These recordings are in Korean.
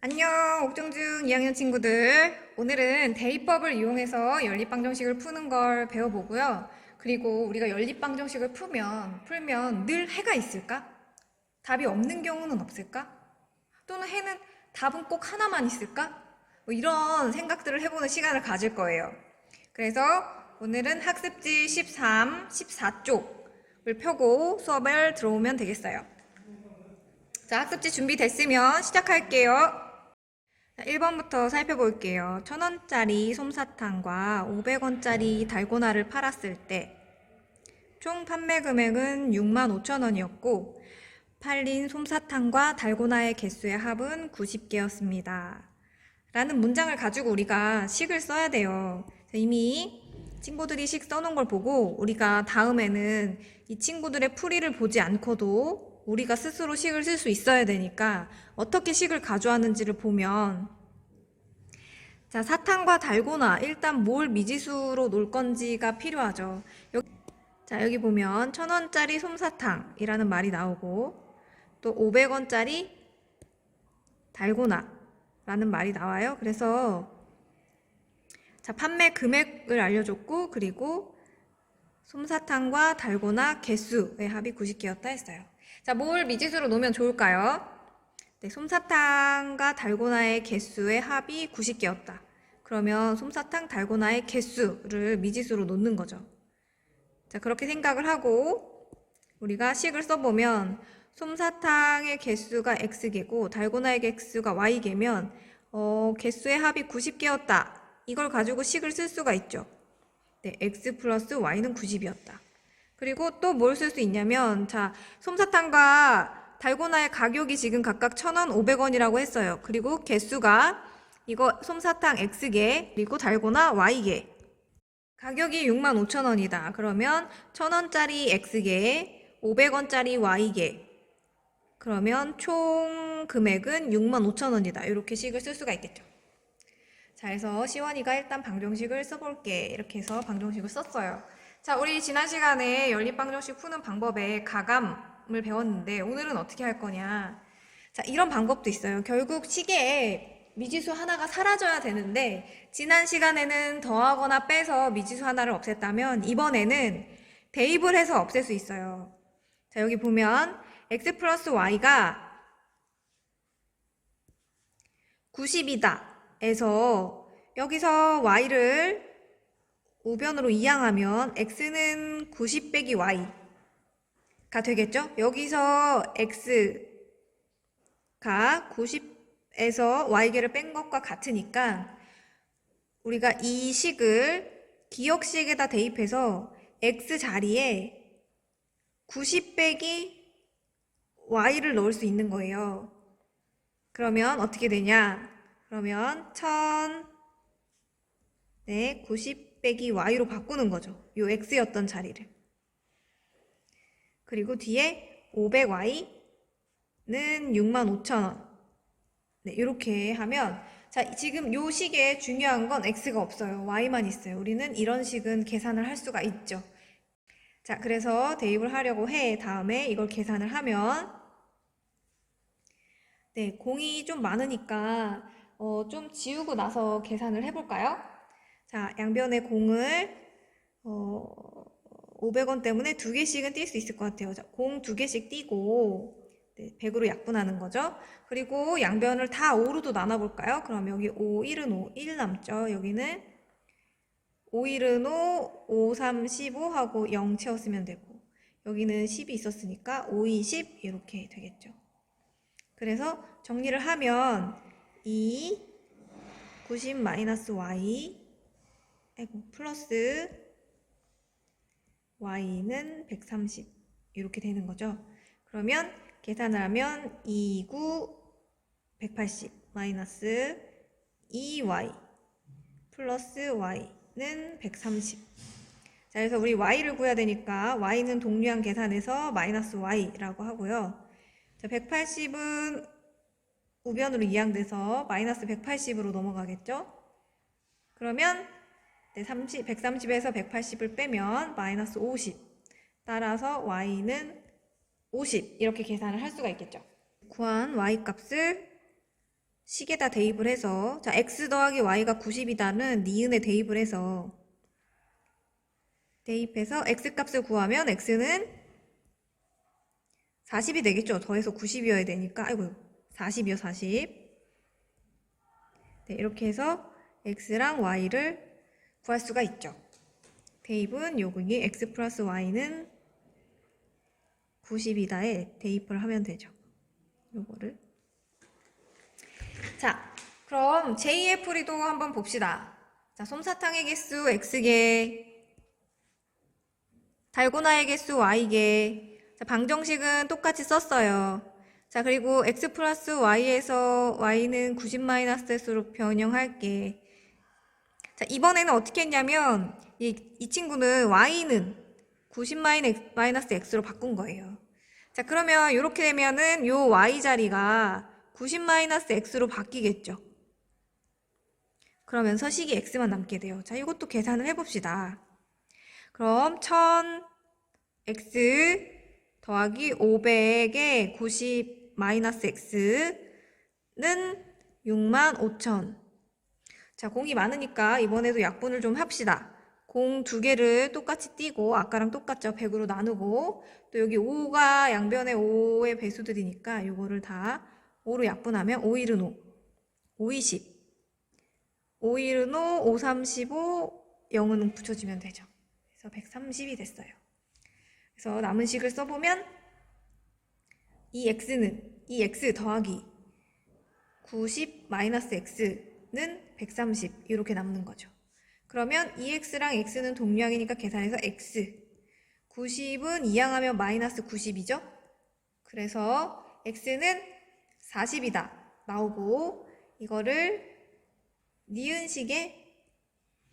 안녕, 옥정중 2학년 친구들. 오늘은 대입법을 이용해서 연립방정식을 푸는 걸 배워보고요. 그리고 우리가 연립방정식을 풀면 늘 해가 있을까? 답이 없는 경우는 없을까? 또는 해는 답은 꼭 하나만 있을까? 뭐 이런 생각들을 해보는 시간을 가질 거예요. 그래서 오늘은 학습지 13, 14쪽을 펴고 수업을 들어오면 되겠어요. 자, 학습지 준비됐으면 시작할게요. 1번부터 살펴볼게요. 1,000원짜리 솜사탕과 500원짜리 달고나를 팔았을 때 총 판매 금액은 65,000원이었고 팔린 솜사탕과 달고나의 개수의 합은 90개였습니다. 라는 문장을 가지고 우리가 식을 써야 돼요. 이미 친구들이 식 써놓은 걸 보고 우리가 다음에는 이 친구들의 풀이를 보지 않고도 우리가 스스로 식을 쓸 수 있어야 되니까 어떻게 식을 가져왔는지를 보면, 자, 사탕과 달고나, 일단 뭘 미지수로 놓을 건지가 필요하죠. 여기 보면 1,000원짜리 솜사탕이라는 말이 나오고 또 500원짜리 달고나라는 말이 나와요. 그래서 자, 판매 금액을 알려줬고 그리고 솜사탕과 달고나 개수의 합이 90개였다 했어요. 자, 뭘 미지수로 놓으면 좋을까요? 네, 솜사탕과 달고나의 개수의 합이 90개였다. 그러면 솜사탕, 달고나의 개수를 미지수로 놓는 거죠. 자, 그렇게 생각을 하고 우리가 식을 써보면 솜사탕의 개수가 x개고 달고나의 개수가 y개면 개수의 합이 90개였다. 이걸 가지고 식을 쓸 수가 있죠. 네, x 플러스 y는 90이었다. 그리고 또 뭘 쓸 수 있냐면, 자, 솜사탕과 달고나의 가격이 지금 각각 1,000원, 500원이라고 했어요. 그리고 개수가 이거 솜사탕 x개, 그리고 달고나 y개. 가격이 65,000원이다. 그러면 1,000원짜리 x개, 500원짜리 y개. 그러면 총 금액은 65,000원이다. 이렇게 식을 쓸 수가 있겠죠. 자, 그래서 시원이가 일단 방정식을 써볼게. 이렇게 해서 방정식을 썼어요. 자, 우리 지난 시간에 연립방정식 푸는 방법에 가감을 배웠는데 오늘은 어떻게 할 거냐. 자, 이런 방법도 있어요. 결국 식에 미지수 하나가 사라져야 되는데 지난 시간에는 더하거나 빼서 미지수 하나를 없앴다면 이번에는 대입을 해서 없앨 수 있어요. 자, 여기 보면 x 플러스 y가 90이다 에서 여기서 y를 우변으로 이항하면 x는 90 빼기 y가 되겠죠? 여기서 x가 90에서 y개를 뺀 것과 같으니까 우리가 이 식을 기억식에다 대입해서 x 자리에 90 빼기 y를 넣을 수 있는 거예요. 그러면 어떻게 되냐? 그러면 90 빼기 y로 바꾸는 거죠. 요 x였던 자리를. 그리고 뒤에 500y는 65,000원. 네, 이렇게 하면, 자, 지금 요 식에 중요한 건 x가 없어요. y만 있어요. 우리는 이런 식은 계산을 할 수가 있죠. 자, 그래서 대입을 하려고 해. 다음에 이걸 계산을 하면, 네, 공이 좀 많으니까 좀 지우고 나서 계산을 해볼까요? 자, 양변의 공을 500원 때문에 2개씩은 뛸 수 있을 것 같아요. 자, 공 2개씩 띄고 100으로 약분하는 거죠. 그리고 양변을 다 5로도 나눠볼까요? 그럼 여기 5, 1은 5, 1 남죠. 여기는 5, 1은 5, 5, 3, 15 하고 0 채웠으면 되고 여기는 10이 있었으니까 5, 2, 10 이렇게 되겠죠. 그래서 정리를 하면 2, 90 마이너스 y 플러스 y는 130 이렇게 되는 거죠. 그러면 계산을 하면 2, 9, 180 마이너스 2y 플러스 y는 130. 자, 그래서 우리 y를 구해야 되니까 y는 동류항 계산해서 마이너스 y라고 하고요. 자, 180은 우변으로 이항돼서 마이너스 180으로 넘어가겠죠? 그러면 130에서 180을 빼면 마이너스 50. 따라서 y는 50 이렇게 계산을 할 수가 있겠죠. 구한 y 값을 식에다 대입을 해서, 자, x 더하기 y가 90이다는 니은에 대입을 해서, 대입해서 x 값을 구하면 x는 40이 되겠죠. 더해서 90이어야 되니까. 아이고, 40이요, 40. 네, 이렇게 해서 x랑 y를 구할 수가 있죠. 대입은 여기 x 플러스 y는 90이다에 대입을 하면 되죠. 요거를. 자, 그럼 제2의 풀이도 한번 봅시다. 자, 솜사탕의 개수 x개, 달고나의 개수 y개. 자, 방정식은 똑같이 썼어요. 자, 그리고 x 플러스 y에서 y는 90-s로 변형할게. 자, 이번에는 어떻게 했냐면 이 친구는 y는 90-x로 바꾼 거예요. 자, 그러면 이렇게 되면은 요 y 자리가 90-x로 바뀌겠죠. 그러면서 식이 x만 남게 돼요. 자, 이것도 계산을 해봅시다. 그럼 1000x 더하기 500의 90-x는 65,000. 자, 공이 많으니까 이번에도 약분을 좀 합시다. 공 두 개를 똑같이 띄고 아까랑 똑같죠. 100으로 나누고 또 여기 5가 양변에 5의 배수들이니까 요거를 다 5로 약분하면 5일은 5, 5, 20, 5일은 5, 5, 35, 0은 붙여주면 되죠. 그래서 130이 됐어요. 그래서 남은 식을 써보면 이 x 더하기 90-x는 130 이렇게 남는 거죠. 그러면 2x랑 x는 동량이니까 계산해서 x 90은 이항하면 마이너스 90이죠. 그래서 x는 40이다 나오고 이거를 니은식에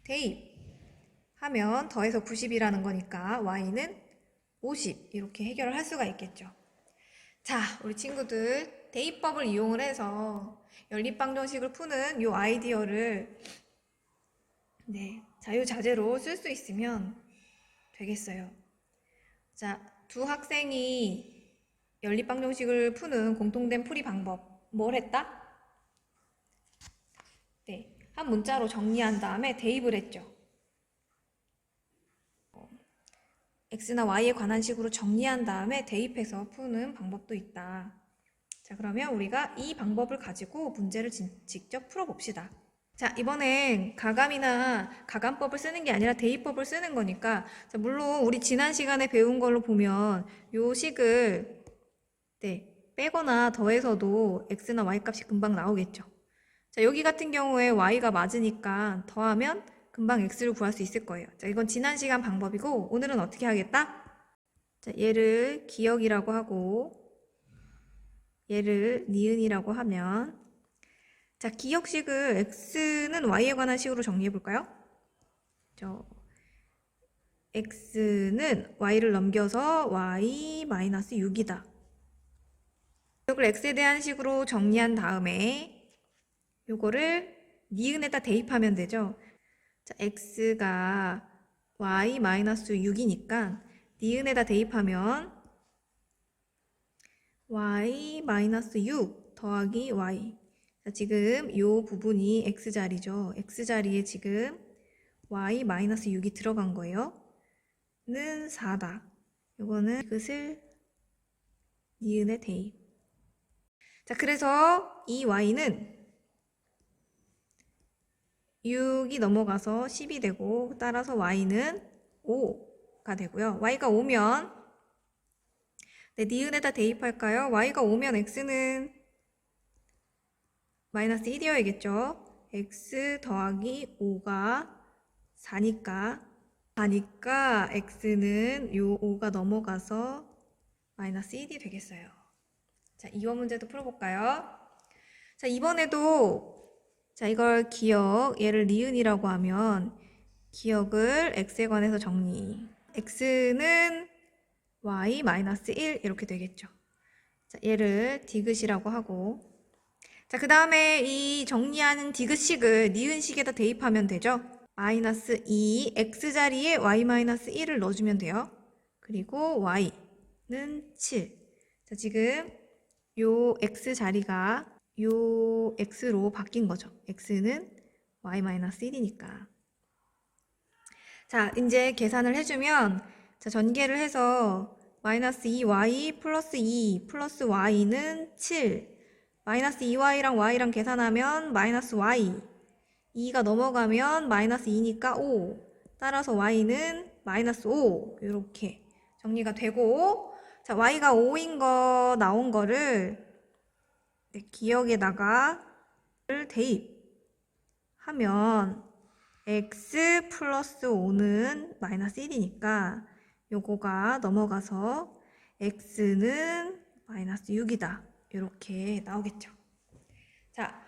대입하면 더해서 90이라는 거니까 y는 50 이렇게 해결을 할 수가 있겠죠. 자, 우리 친구들 대입법을 이용을 해서 연립방정식을 푸는 이 아이디어를 자유자재로 쓸 수 있으면 되겠어요. 자, 두 학생이 연립방정식을 푸는 공통된 풀이 방법 뭘 했다? 네, 한 문자로 정리한 다음에 대입을 했죠. x나 y에 관한 식으로 정리한 다음에 대입해서 푸는 방법도 있다. 자, 그러면 우리가 이 방법을 가지고 문제를 직접 풀어봅시다. 자, 이번엔 가감이나 가감법을 쓰는 게 아니라 대입법을 쓰는 거니까 자, 물론 우리 지난 시간에 배운 걸로 보면 요 식을 빼거나 더해서도 x나 y 값이 금방 나오겠죠. 자, 여기 같은 경우에 y가 맞으니까 더하면 금방 x를 구할 수 있을 거예요. 자, 이건 지난 시간 방법이고 오늘은 어떻게 하겠다? 자, 얘를 기역이라고 하고 얘를 니은이라고 하면 자, 기역식을 x는 y에 관한 식으로 정리해 볼까요? x는 y를 넘겨서 y-6이다. 기역을 x에 대한 식으로 정리한 다음에 요거를 니은에다 대입하면 되죠. 자, x가 y-6이니까 니은에다 대입하면 y-6 더하기 y. 자, 지금 요 부분이 x자리죠. x자리에 지금 y-6이 들어간 거예요. 는 4다. 요거는 이것을 니은에 대입. 자, 그래서 이 y는 6이 넘어가서 10이 되고 따라서 y는 5가 되고요. y가 5면 니은에다 대입할까요? y가 5면 x는 마이너스 1이어야겠죠. x 더하기 5가 4니까 x는 요 5가 넘어가서 마이너스 1이 되겠어요. 자, 2번 문제도 풀어볼까요? 자, 이번에도 자, 이걸 기역, 얘를 니은이라고 하면 기역을 x에 관해서 정리. x는 y-1 이렇게 되겠죠. 자, 얘를 디귿이라고 하고 자, 그 다음에 이 정리하는 디귿식을 니은식에다 대입하면 되죠. 마이너스 2, x자리에 y-1을 넣어주면 돼요. 그리고 y는 7. 자, 지금 요 x자리가 요 x로 바뀐 거죠. x는 y-1이니까. 자, 이제 계산을 해주면, 자, 전개를 해서 마이너스 2y 플러스 2 플러스 y는 7. 마이너스 2y랑 y랑 계산하면 마이너스 y. 2가 넘어가면 마이너스 2니까 5. 따라서 y는 마이너스 5. 이렇게 정리가 되고, 자, y가 5인 거 나온 거를 기역에다가 대입하면 x 플러스 5는 마이너스 1이니까 요거가 넘어가서 x는 마이너스 6이다. 이렇게 나오겠죠. 자,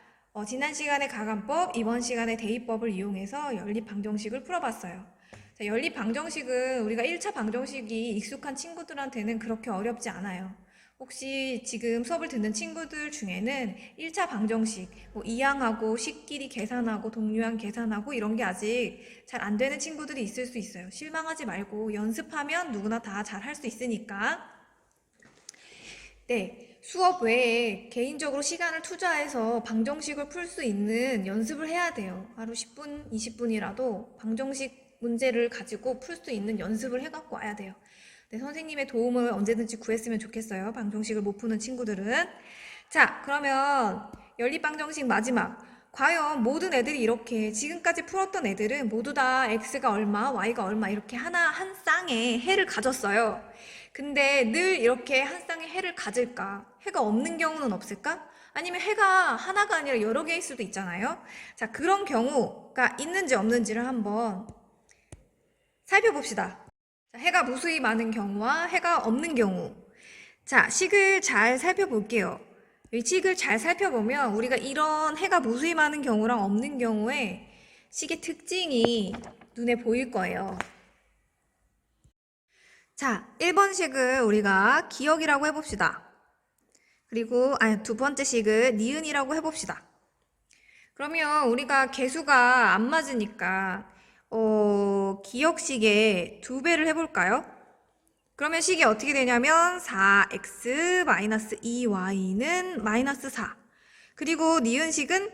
지난 시간에 가간법, 이번 시간에 대입법을 이용해서 연립방정식을 풀어봤어요. 자, 연립방정식은 우리가 1차 방정식이 익숙한 친구들한테는 그렇게 어렵지 않아요. 혹시 지금 수업을 듣는 친구들 중에는 1차 방정식, 뭐 이항하고 식끼리 계산하고 동류항 계산하고 이런 게 아직 잘 안 되는 친구들이 있을 수 있어요. 실망하지 말고 연습하면 누구나 다 잘 할 수 있으니까. 네, 수업 외에 개인적으로 시간을 투자해서 방정식을 풀 수 있는 연습을 해야 돼요. 하루 10분, 20분이라도 방정식 문제를 가지고 풀 수 있는 연습을 해갖고 와야 돼요. 네, 선생님의 도움을 언제든지 구했으면 좋겠어요. 방정식을 못 푸는 친구들은. 자, 그러면 연립방정식 마지막. 과연 모든 애들이 이렇게 지금까지 풀었던 애들은 모두 다 x가 얼마, y가 얼마 이렇게 하나 한 쌍의 해를 가졌어요. 근데 늘 이렇게 한 쌍의 해를 가질까? 해가 없는 경우는 없을까? 아니면 해가 하나가 아니라 여러 개일 수도 있잖아요. 자, 그런 경우가 있는지 없는지를 한번 살펴봅시다. 자, 해가 무수히 많은 경우와 해가 없는 경우. 자, 식을 잘 살펴볼게요. 이 식을 잘 살펴보면 우리가 이런 해가 무수히 많은 경우랑 없는 경우에 식의 특징이 눈에 보일 거예요. 자, 1번 식을 우리가 기역이라고 해봅시다. 그리고 두 번째 식을 니은이라고 해봅시다. 그러면 우리가 개수가 안 맞으니까 기역식의 2배를 해볼까요? 그러면 식이 어떻게 되냐면 4x-2y는 마이너스 4. 그리고 니은식은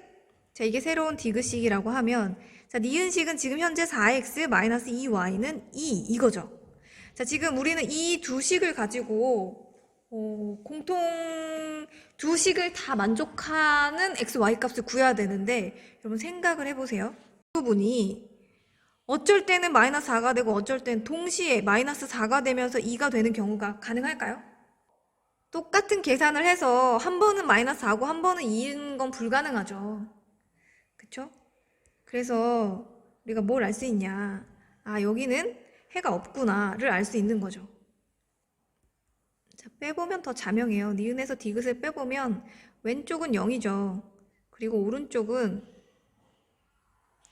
자, 이게 새로운 디귿식이라고 하면 자, 니은식은 지금 현재 4x-2y는 2 이거죠. 자, 지금 우리는 이 두 식을 가지고 공통 두 식을 다 만족하는 x, y 값을 구해야 되는데 여러분 생각을 해보세요. 이 부분이 어쩔 때는 마이너스 4가 되고 어쩔 때는 동시에 마이너스 4가 되면서 2가 되는 경우가 가능할까요? 똑같은 계산을 해서 한 번은 마이너스 4고 한 번은 2인 건 불가능하죠. 그쵸? 그래서 우리가 뭘 알 수 있냐? 아, 여기는 해가 없구나를 알 수 있는 거죠. 자, 빼보면 더 자명해요. 니은에서 디귿을 빼보면 왼쪽은 0이죠. 그리고 오른쪽은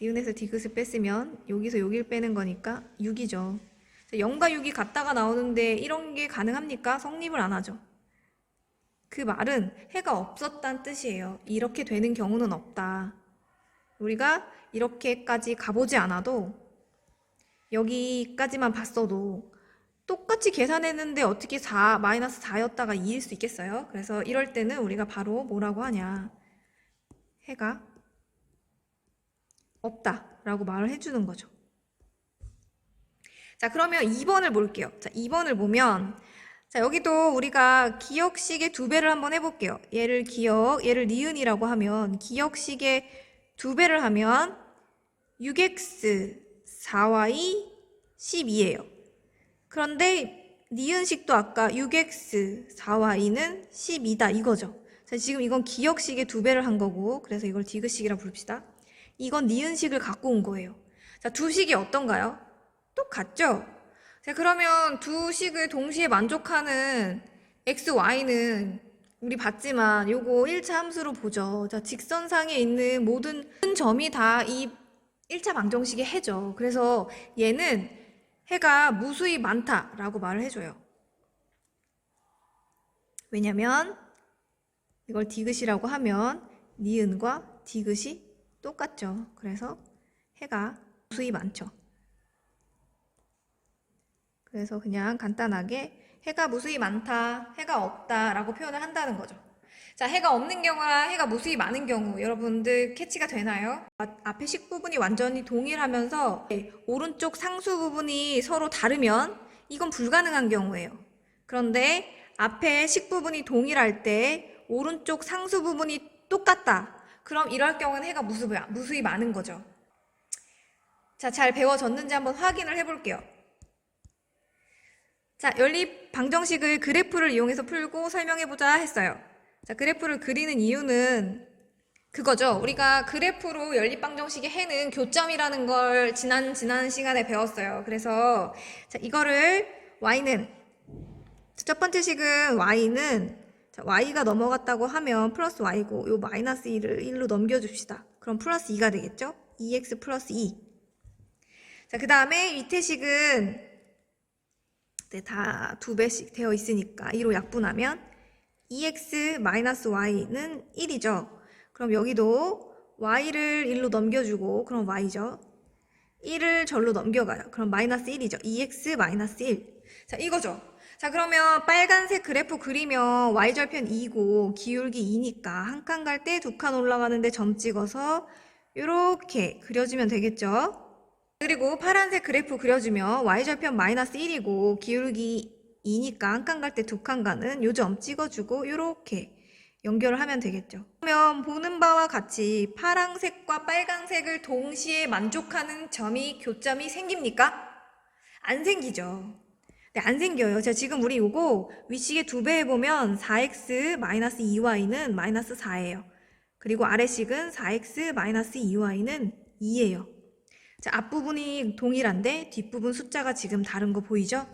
니은에서 디귿을 뺐으면 여기서 여기를 빼는 거니까 6이죠. 0과 6이 같다가 나오는데 이런 게 가능합니까? 성립을 안 하죠. 그 말은 해가 없었다는 뜻이에요. 이렇게 되는 경우는 없다. 우리가 이렇게까지 가보지 않아도 여기까지만 봤어도 똑같이 계산했는데 어떻게 마이너스 4였다가 2일 수 있겠어요? 그래서 이럴 때는 우리가 바로 뭐라고 하냐. 해가 없다라고 말을 해주는 거죠. 자, 그러면 2번을 볼게요. 자, 2번을 보면 자, 여기도 우리가 기역식의 2배를 한번 해볼게요. 얘를 니은이라고 하면 기역식의 2배를 하면 6x 4y 12예요. 그런데 니은식도 아까 6x 4y는 12다 이거죠. 자, 지금 이건 기역식의 2배를 한 거고 그래서 이걸 디귿식이라 부릅시다. 이건 니은식을 갖고 온 거예요. 자, 두 식이 어떤가요? 똑같죠? 자, 그러면 두 식을 동시에 만족하는 x, y는 우리 봤지만 요거 1차 함수로 보죠. 자, 직선상에 있는 모든 점이 다 이 1차 방정식의 해죠. 그래서 얘는 해가 무수히 많다라고 말을 해줘요. 왜냐면 이걸 디귿이라고 하면 니은과 디귿이 똑같죠. 그래서 해가 무수히 많죠. 그래서 그냥 간단하게 해가 무수히 많다, 해가 없다 라고 표현을 한다는 거죠. 자, 해가 없는 경우랑 해가 무수히 많은 경우 여러분들 캐치가 되나요? 앞에 식 부분이 완전히 동일하면서 오른쪽 상수 부분이 서로 다르면 이건 불가능한 경우예요. 그런데 앞에 식 부분이 동일할 때 오른쪽 상수 부분이 똑같다. 그럼 이럴 경우는 해가 무수히 많은 거죠. 자, 잘 배워졌는지 한번 확인을 해볼게요. 자, 연립 방정식을 그래프를 이용해서 풀고 설명해보자 했어요. 자, 그래프를 그리는 이유는 그거죠. 우리가 그래프로 연립 방정식의 해는 교점이라는 걸 지난 시간에 배웠어요. 그래서 자, 이거를 y는 첫 번째 식은 y는 자, y가 넘어갔다고 하면 플러스 y고 요 마이너스 1을 1로 넘겨줍시다. 그럼 플러스 2가 되겠죠? 2x 플러스 2. 자, 그 다음에 밑에 식은 네, 다 2배씩 되어 있으니까 2로 약분하면 2x 마이너스 y는 1이죠. 그럼 여기도 y를 1로 넘겨주고 그럼 y죠. 1을 절로 넘겨가요. 그럼 마이너스 1이죠. 2x 마이너스 1. 자, 이거죠. 자, 그러면 빨간색 그래프 그리면 y절편 2고 기울기 2니까 한 칸 갈 때 2칸 올라가는데 점 찍어서 이렇게 그려주면 되겠죠. 그리고 파란색 그래프 그려주면 y절편 마이너스 1이고 기울기 2니까 한 칸 갈 때 2칸 가는 요 점 찍어주고 이렇게 연결을 하면 되겠죠. 그러면 보는 바와 같이 파란색과 빨간색을 동시에 만족하는 점이 교점이 생깁니까? 안 생기죠. 네, 안 생겨요. 자, 지금 우리 요거 윗식의 2배 해보면 4x 마이너스 2y는 마이너스 4예요. 그리고 아래식은 4x 마이너스 2y는 2예요. 자, 앞부분이 동일한데 뒷부분 숫자가 지금 다른 거 보이죠?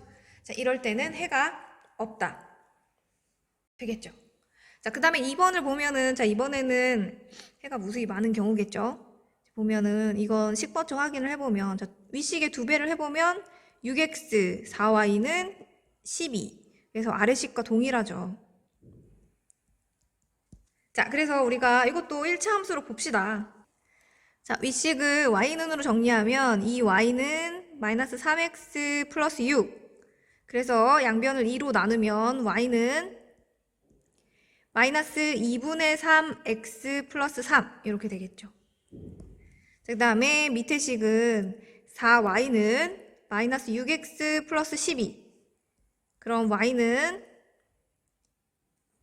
자, 이럴 때는 해가 없다. 되겠죠? 자, 그 다음에 2번을 보면은, 자, 이번에는 해가 무수히 많은 경우겠죠? 보면은, 이건 식번초 확인을 해보면, 자, 윗식의 2배를 해보면, 6x, 4y는 12. 그래서 아래식과 동일하죠. 자, 그래서 우리가 이것도 1차 함수로 봅시다. 자, 윗식을 y는으로 정리하면 이 y는 마이너스 3x 플러스 6. 그래서 양변을 2로 나누면 y는 마이너스 2분의 3x 플러스 3 이렇게 되겠죠. 그 다음에 밑에 식은 4y는 마이너스 6x 플러스 12. 그럼 y는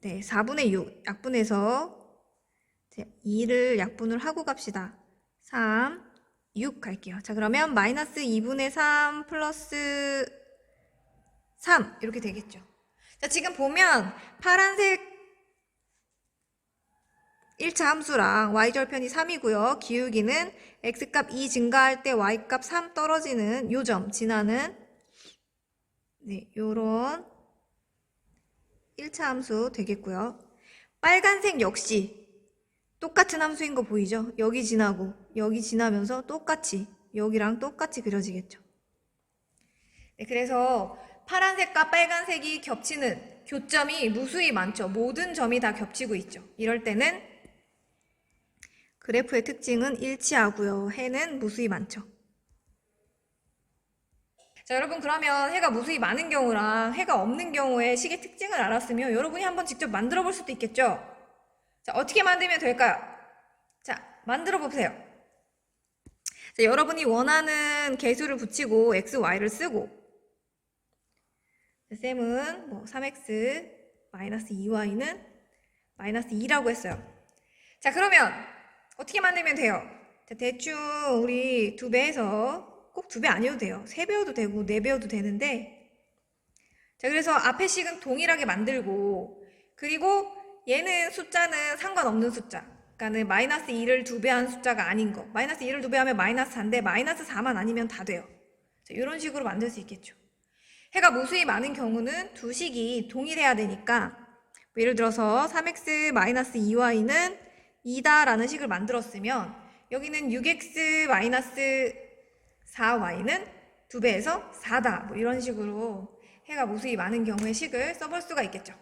네, 4분의 6 약분해서 2를 약분을 하고 갑시다. 3, 6 갈게요. 자, 그러면 마이너스 2분의 3 플러스 3 이렇게 되겠죠. 자, 지금 보면 파란색 1차 함수랑 y절편이 3이고요. 기울기는 x값 2 증가할 때 y값 3 떨어지는 요점 지나는 네, 요런 1차 함수 되겠고요. 빨간색 역시 똑같은 함수인 거 보이죠? 여기 지나고 여기 지나면서 똑같이 여기랑 똑같이 그려지겠죠. 네, 그래서 파란색과 빨간색이 겹치는 교점이 무수히 많죠. 모든 점이 다 겹치고 있죠. 이럴 때는 그래프의 특징은 일치하고요. 해는 무수히 많죠. 자, 여러분 그러면 해가 무수히 많은 경우랑 해가 없는 경우의 식의 특징을 알았으면 여러분이 한번 직접 만들어 볼 수도 있겠죠. 자, 어떻게 만들면 될까요? 자, 만들어 보세요. 자, 여러분이 원하는 개수를 붙이고 x, y를 쓰고 쌤은 뭐 3x 마이너스 2y는 마이너스 2라고 했어요. 자, 그러면 어떻게 만들면 돼요? 자, 대충 우리 2배해서 꼭 2배 아니어도 돼요. 3배여도 되고 4배여도 되는데 자, 그래서 앞에 식은 동일하게 만들고 그리고 얘는 숫자는 상관없는 숫자. 그러니까는 마이너스 2를 2배한 숫자가 아닌 거. 마이너스 2를 2배하면 마이너스 4인데 마이너스 4만 아니면 다 돼요. 자, 이런 식으로 만들 수 있겠죠. 해가 무수히 많은 경우는 두 식이 동일해야 되니까 뭐 예를 들어서 3x 마이너스 2y는 2다라는 식을 만들었으면 여기는 6x 마이너스 4y는 2배해서 4다. 뭐 이런 식으로 해가 무수히 많은 경우의 식을 써볼 수가 있겠죠.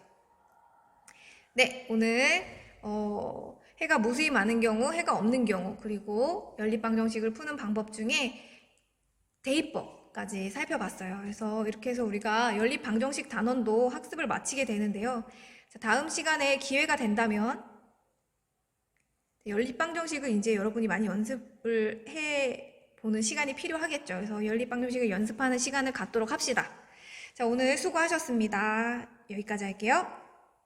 네, 오늘 해가 무수히 많은 경우, 해가 없는 경우, 그리고 연립방정식을 푸는 방법 중에 대입법까지 살펴봤어요. 그래서 이렇게 해서 우리가 연립방정식 단원도 학습을 마치게 되는데요. 자, 다음 시간에 기회가 된다면 연립방 정식을 이제 여러분이 많이 연습을 해 보는 시간이 필요하겠죠. 그래서 연립방 정식을 연습하는 시간을 갖도록 합시다. 자, 오늘 수고하셨습니다. 여기까지 할게요.